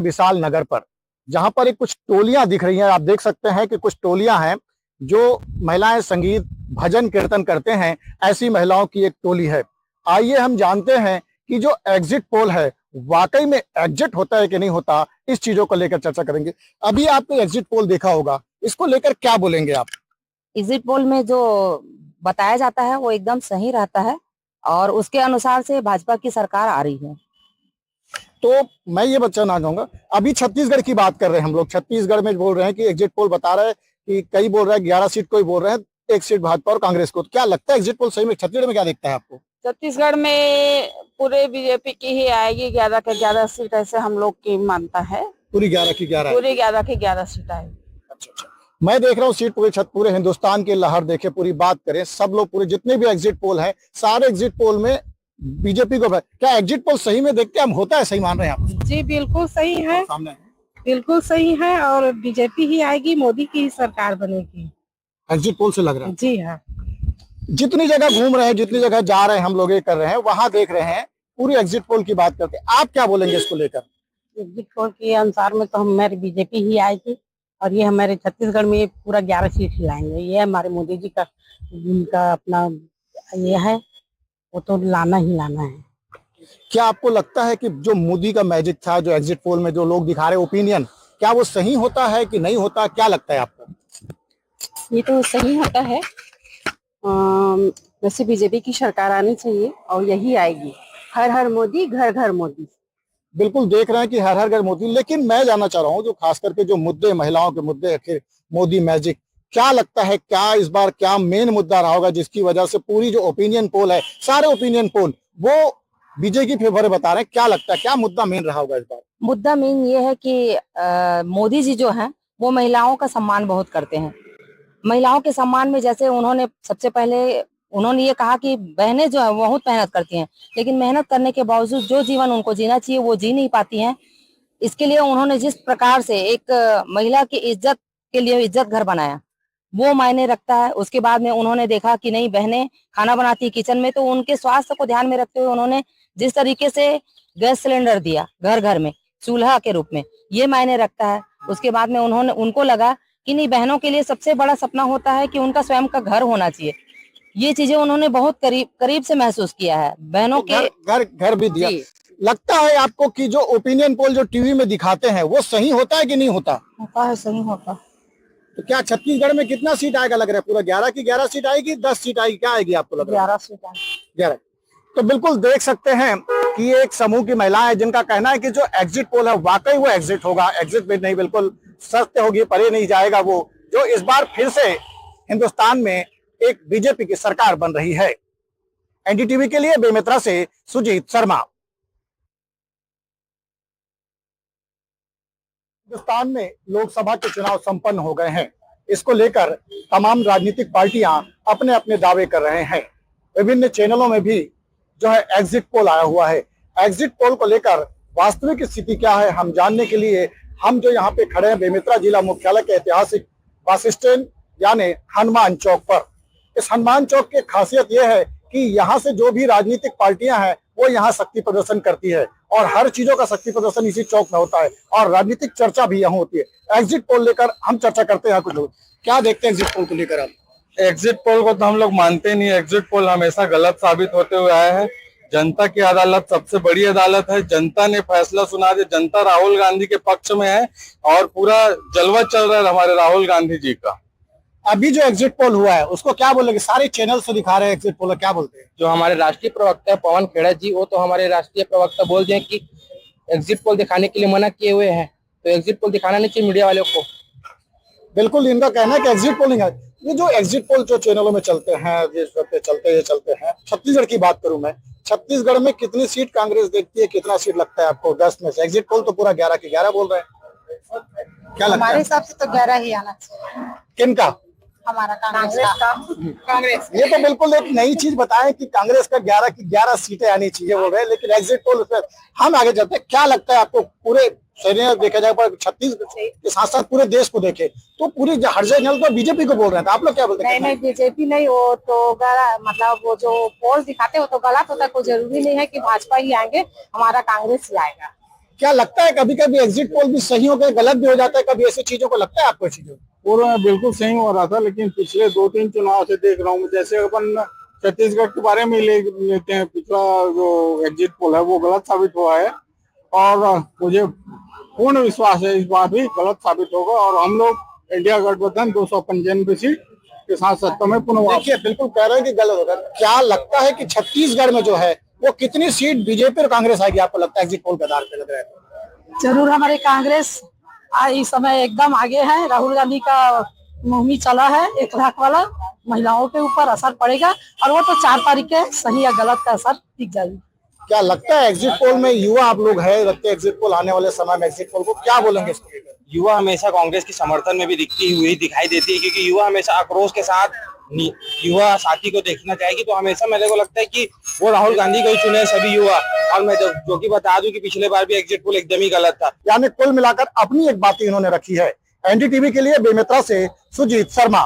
विशाल नगर पर, जहां पर एक कुछ टोलियां दिख रही हैं। आप देख सकते हैं कि कुछ टोलियां हैं जो महिलाएं संगीत भजन कीर्तन करते हैं, ऐसी महिलाओं की एक टोली है। आइए हम जानते हैं कि जो एग्जिट पोल है वाकई में एग्जिट होता है कि नहीं होता, इस चीजों को लेकर चर्चा करेंगे। अभी आपने एग्जिट पोल देखा होगा, इसको लेकर क्या बोलेंगे आप? एग्जिट पोल में जो बताया जाता है वो एकदम सही रहता है और उसके अनुसार से भाजपा की सरकार आ रही है। तो मैं ये बताना चाहूंगा, अभी छत्तीसगढ़ की बात कर रहे हैं हम लोग। छत्तीसगढ़ में बोल रहे हैं कि एग्जिट पोल बता रहा है कि कई बोल रहे हैं 11 सीट, कोई बोल रहे हैं 1 सीट भाजपा और कांग्रेस को। तो क्या लगता है एग्जिट पोल सही में छत्तीसगढ़ में क्या दिखता है आपको? छत्तीसगढ़ में पूरे बीजेपी की ही आएगी, 11 के 11 सीट ऐसे हम लोग की मानता है। पूरी 11 की 11? पूरी 11 की 11 सीट आएगी। अच्छा। मैं देख रहा हूँ सीट पूरे हिंदुस्तान की लहर देखे, पूरी बात करें सब लोग, पूरे जितने भी एग्जिट पोल है सारे एग्जिट पोल में बीजेपी को। क्या एग्जिट पोल सही में देखते हम होता है, सही मान रहे हैं आप? जी बिल्कुल सही है, सामने बिल्कुल सही है और बीजेपी ही आएगी, मोदी की ही सरकार बनेगी। एग्जिट पोल से लग रहा है? जी हाँ। जितनी जगह घूम रहे हैं, जितनी जगह जा रहे हैं, हम लोग ये कर रहे हैं, वहां देख रहे हैं पूरी एग्जिट पोल की बात करते हैं। आप क्या बोलेंगे इसको लेकर? एग्जिट पोल के अनुसार में तो हमारी बीजेपी ही आएगी और ये हमारे छत्तीसगढ़ में पूरा 11 सीट ही लाएंगे। ये हमारे मोदी जी का उनका अपना ये है, वो तो लाना ही लाना है। क्या आपको लगता है कि जो मोदी का मैजिक था, जो एग्जिट पोल में जो लोग दिखा रहे ओपिनियन, क्या वो सही होता है कि नहीं होता? क्या लगता है आपको? ये तो सही होता है। वैसे बीजेपी की सरकार आनी चाहिए और यही आएगी। हर हर मोदी, घर घर मोदी। बिल्कुल देख रहे हैं कि हर हर घर मोदी, लेकिन मैं जानना चाह रहा हूँ जो खास करके जो मुद्दे, महिलाओं के मुद्दे, आखिर मोदी मैजिक, क्या लगता है क्या इस बार क्या मेन मुद्दा रहा होगा जिसकी वजह से पूरी जो ओपिनियन पोल है, सारे ओपिनियन पोल वो बीजेपी की फेवर बता रहे हैं? क्या लगता है क्या मुद्दा मेन रहा होगा इस बार? मुद्दा मेन ये है कि मोदी जी जो हैं वो महिलाओं का सम्मान बहुत करते हैं। महिलाओं के सम्मान में जैसे उन्होंने सबसे पहले उन्होंने ये कहा कि बहनें जो है बहुत मेहनत करती हैं, लेकिन मेहनत करने के बावजूद जो जीवन उनको जीना चाहिए वो जी नहीं पाती हैं। इसके लिए उन्होंने जिस प्रकार से एक महिला की इज्जत के लिए इज्जत घर बनाया वो मायने रखता है। उसके बाद में उन्होंने देखा कि नहीं, बहनें खाना बनाती है किचन में, तो उनके स्वास्थ्य को ध्यान में रखते हुए उन्होंने जिस तरीके से गैस सिलेंडर दिया घर घर में चूल्हा के रूप में, ये मायने रखता है। उसके बाद में उनको लगा कि नहीं, बहनों के लिए सबसे बड़ा सपना होता है कि उनका स्वयं का घर होना चाहिए। ये चीजें उन्होंने बहुत करीब से महसूस किया है। बहनों के घर भी दिया। लगता है आपको कि जो ओपिनियन पोल जो टीवी में दिखाते हैं वो सही होता है कि नहीं होता? होता है, सही होता। तो क्या छत्तीसगढ़ में कितना सीट आएगा लग रहा है? पूरा 11 की 11 सीट आएगी, 10 सीट आएगी, क्या आएगी आपको लग रहा है? 11 सीट आएगी। 11। तो बिल्कुल देख सकते हैं कि एक समूह की महिलाएं जिनका कहना है कि जो एग्जिट पोल है वाकई वो एग्जिट होगा, एग्जिट भी नहीं, बिल्कुल सत्य होगी, परे नहीं जाएगा वो, जो इस बार फिर से हिंदुस्तान में एक बीजेपी की सरकार बन रही है। एनडीटीवी के लिए बेमेतरा से सुजीत शर्मा। हिंदुस्तान में लोकसभा के चुनाव संपन्न हो गए हैं। इसको लेकर तमाम राजनीतिक पार्टियां अपने अपने दावे कर रहे हैं। विभिन्न चैनलों में भी जो है एग्जिट पोल आया हुआ है। एग्जिट पोल को लेकर वास्तविक स्थिति क्या है हम जानने के लिए हम जो यहाँ पे खड़े हैं बेमेतरा जिला मुख्यालय के ऐतिहासिक बस स्टैंड यानी हनुमान चौक पर। इस हनुमान चौक की खासियत यह है कि यहाँ से जो भी राजनीतिक पार्टियां हैं वो यहाँ शक्ति प्रदर्शन करती है और हर चीजों का शक्ति प्रदर्शन इसी चौक में होता है और राजनीतिक चर्चा भी यहाँ होती है। एग्जिट पोल लेकर हम चर्चा करते हैं। कुछ लोग क्या देखते हैं एग्जिट पोल को लेकर? आप एग्जिट पोल को तो हम लोग मानते नहीं। एग्जिट पोल हमेशा गलत साबित होते हुए आया है। जनता की अदालत सबसे बड़ी अदालत है। जनता ने फैसला सुना दिया। जनता राहुल गांधी के पक्ष में है और पूरा जलवा चल रहा है हमारे राहुल गांधी जी का। अभी जो एग्जिट पोल हुआ है उसको क्या बोलेंगे? सारे चैनल से दिखा रहे हैं एग्जिट पोल, क्या बोलते हैं? जो हमारे राष्ट्रीय प्रवक्ता है पवन खेड़ा जी, वो तो हमारे राष्ट्रीय प्रवक्ता बोल दिए कि एग्जिट पोल दिखाने के लिए मना किए हुए हैं, तो एग्जिट पोल दिखाना नहीं चाहिए मीडिया वालों को। बिल्कुल, इनका कहना है कि एग्जिट पोलिंग है। ये जो एग्जिट पोल जो चैनलों में चलते हैं, चलते हैं। छत्तीसगढ़ की बात करूं मैं, छत्तीसगढ़ में कितनी सीट कांग्रेस देखती है, कितना सीट लगता है आपको 10 में से? एग्जिट पोल तो पूरा 11 की 11 बोल रहे हैं। क्या लगता है? हमारे हिसाब से तो 11 ही आना चाहिए। किनका? हमारा कांग्रेस। ये तो बिल्कुल एक नई चीज बताएं कि कांग्रेस का 11 की 11 सीटें आनी चाहिए बोल रहे हैं, लेकिन एग्जिट पोल पे हम आगे चलते हैं। क्या लगता है आपको? पूरे शहर देखा जाए पर छत्तीसगढ़ के साथ साथ पूरे देश को देखे तो पूरी हर जगह तो बीजेपी को बोल रहे हैं, आप लोग क्या बोलते हैं? नहीं, बीजेपी नहीं, वो तो मतलब वो जो पोल दिखाते हो तो गलत होता है। कोई जरूरी नहीं है कि भाजपा ही आएंगे, हमारा कांग्रेस ही आएगा। क्या लगता है कभी कभी एग्जिट पोल भी सही हो गए, गलत भी हो जाता है, कभी ऐसी चीजों को लगता है आपको चीजों? पूर्व में बिल्कुल सही हो रहा था, लेकिन पिछले 2-3 चुनाव से देख रहा हूँ, जैसे अपन छत्तीसगढ़ के बारे में लेते हैं, पिछला जो एग्जिट पोल है वो गलत साबित हुआ है और मुझे पूर्ण विश्वास है इस बार भी गलत साबित होगा और हम लोग इंडिया गठबंधन 295 सीट के साथ सत्ता में पुनः देखिए बिल्कुल कह रहे हैं कि गलत होगा। क्या लगता है कि छत्तीसगढ़ में जो है वो कितनी सीट बीजेपी और कांग्रेस आएगी, आपको लगता है एग्जिट पोल के आधार पे लग रहा है? जरूर हमारे कांग्रेस इस समय एकदम आगे है। राहुल गांधी का मुहिम चला है 1 लाख वाला, महिलाओं के ऊपर असर पड़ेगा और वो तो 4 तारीख के सही या गलत का असर दिख जाएगी। क्या लगता है एग्जिट पोल में युवा आप लोग है, लगते है एग्जिट पोल आने वाले समय में एग्जिट पोल को क्या बोलेंगे इसको लेकर? युवा हमेशा कांग्रेस के समर्थन में भी दिखती हुई दिखाई देती है, क्योंकि युवा हमेशा आक्रोश के साथ युवा साथी को देखना चाहेगी। तो हमेशा मेरे को लगता है कि वो राहुल गांधी को ही चुने सभी युवा। और मैं जो कि बता दूं कि पिछले बार भी एग्जिट पोल एकदम ही गलत था। यानी कुल मिलाकर अपनी एक बात इन्होंने रखी है। एनडीटीवी के लिए बेमेतरा से सुजीत शर्मा।